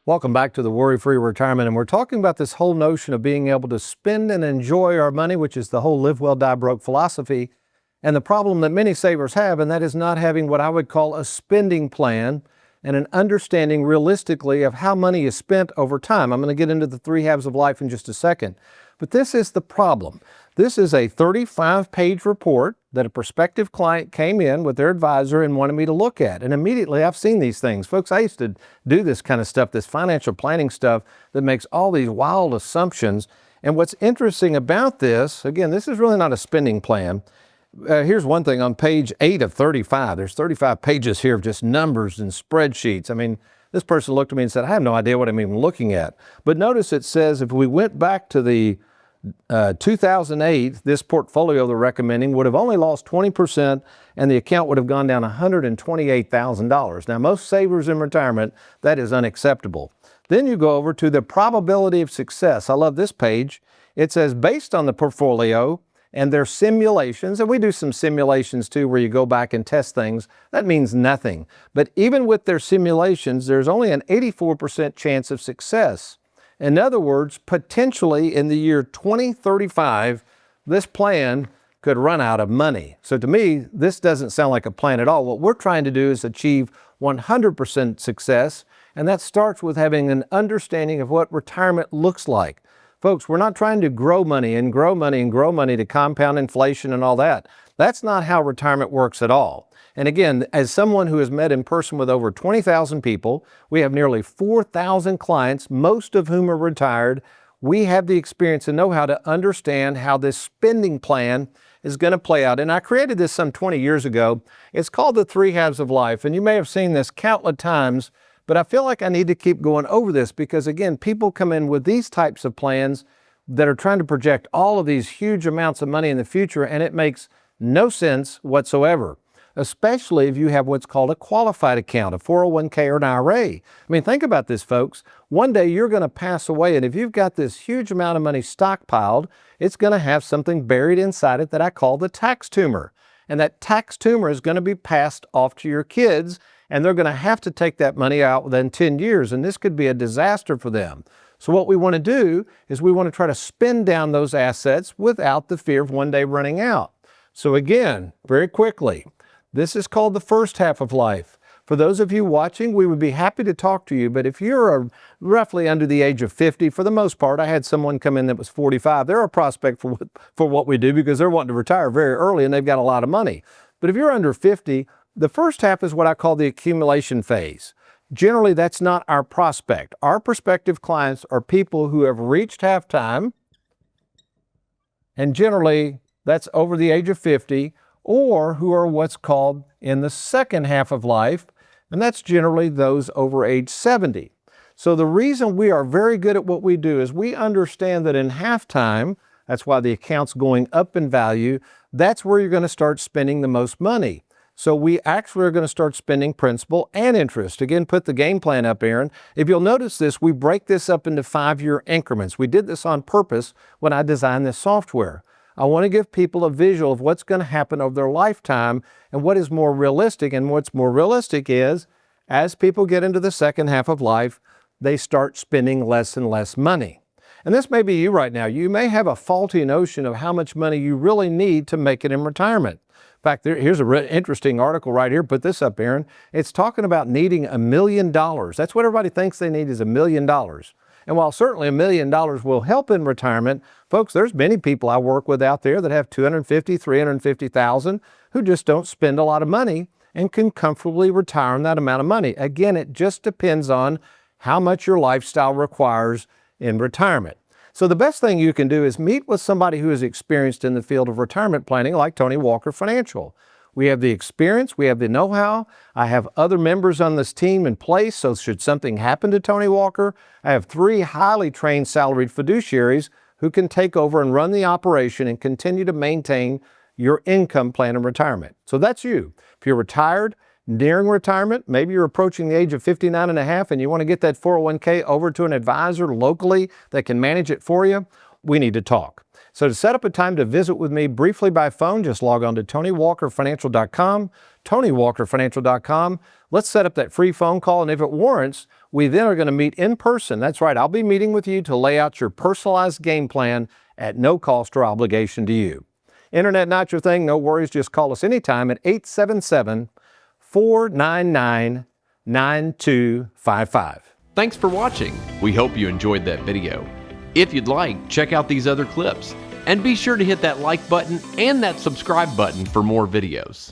Welcome back to the Worry-Free Retirement, and we're talking about this whole notion of being able to spend and enjoy our money, which is the whole live well, die broke philosophy, and the problem that many savers have, and that is not having what I would call a spending plan and an understanding realistically of how money is spent over time. I'm going to get into the three halves of life in just a second, but this is the problem. This is a 35-page report that a prospective client came in with their advisor and wanted me to look at. And immediately I've seen these things. Folks, I used to do this kind of stuff, this financial planning stuff that makes all these wild assumptions. And what's interesting about this, again, this is really not a spending plan. Here's one thing on page 8 of 35. There's 35 pages here of just numbers and spreadsheets. I mean, this person looked at me and said, I have no idea what I'm even looking at. But notice it says if we went back to the 2008, this portfolio they're recommending would have only lost 20% and the account would have gone down $128,000. Now, most savers in retirement, that is unacceptable. Then you go over to the probability of success. I love this page. It says based on the portfolio and their simulations, and we do some simulations too where you go back and test things, that means nothing. But even with their simulations, there's only an 84% chance of success. In other words, potentially in the year 2035, this plan could run out of money. So to me, this doesn't sound like a plan at all. What we're trying to do is achieve 100% success, and that starts with having an understanding of what retirement looks like. Folks, we're not trying to grow money and grow money and grow money to compound inflation and all that. That's not how retirement works at all. And again, as someone who has met in person with over 20,000 people, we have nearly 4,000 clients, most of whom are retired. We have the experience and know how to understand how this spending plan is going to play out. And I created this some 20 years ago. It's called the three halves of life. And you may have seen this countless times, but I feel like I need to keep going over this because, again, people come in with these types of plans that are trying to project all of these huge amounts of money in the future, and it makes no sense whatsoever, especially if you have what's called a qualified account, a 401k or an IRA. I mean, think about this, folks. One day you're going to pass away, and if you've got this huge amount of money stockpiled, it's going to have something buried inside it that I call the tax tumor. And that tax tumor is going to be passed off to your kids, and they're going to have to take that money out within 10 years, and this could be a disaster for them. So what we want to do is we want to try to spend down those assets without the fear of one day running out. So again, very quickly, this is called the first half of life. For those of you watching, we would be happy to talk to you, but if you're roughly under the age of 50, for the most part, I had someone come in that was 45. They're a prospect for what we do because they're wanting to retire very early and they've got a lot of money. But if you're under 50, the first half is what I call the accumulation phase. Generally, that's not our prospect. Our prospective clients are people who have reached halftime, and generally that's over the age of 50, or who are what's called in the second half of life, and that's generally those over age 70. So the reason we are very good at what we do is we understand that in halftime, that's why the account's going up in value, that's where you're going to start spending the most money. So we actually are going to start spending principal and interest. Again, put the game plan up, Aaron. If you'll notice this, we break this up into 5-year increments. We did this on purpose when I designed this software. I want to give people a visual of what's going to happen over their lifetime and what is more realistic. And what's more realistic is, as people get into the second half of life, they start spending less and less money. And this may be you right now. You may have a faulty notion of how much money you really need to make it in retirement. In fact, here's a interesting article right here. Put this up, Aaron. It's talking about needing $1 million. That's what everybody thinks they need is $1 million. And while certainly $1 million will help in retirement, folks, there's many people I work with out there that have $250,000, $350,000 who just don't spend a lot of money and can comfortably retire on that amount of money. Again, it just depends on how much your lifestyle requires in retirement. So the best thing you can do is meet with somebody who is experienced in the field of retirement planning, like Tony Walker Financial. We have the experience, we have the know-how. I have other members on this team in place, so should something happen to Tony Walker, I have 3 highly trained salaried fiduciaries who can take over and run the operation and continue to maintain your income plan in retirement. So that's you. If you're retired, nearing retirement, maybe you're approaching the age of 59 and a half and you want to get that 401k over to an advisor locally that can manage it for you, we need to talk. So to set up a time to visit with me briefly by phone, just log on to TonyWalkerFinancial.com, TonyWalkerFinancial.com. Let's set up that free phone call, and if it warrants, we then are going to meet in person. That's right, I'll be meeting with you to lay out your personalized game plan at no cost or obligation to you. Internet not your thing? No worries. Just call us anytime at 877-499-9255. Thanks for watching. We hope you enjoyed that video. If you'd like, check out these other clips. And be sure to hit that like button and that subscribe button for more videos.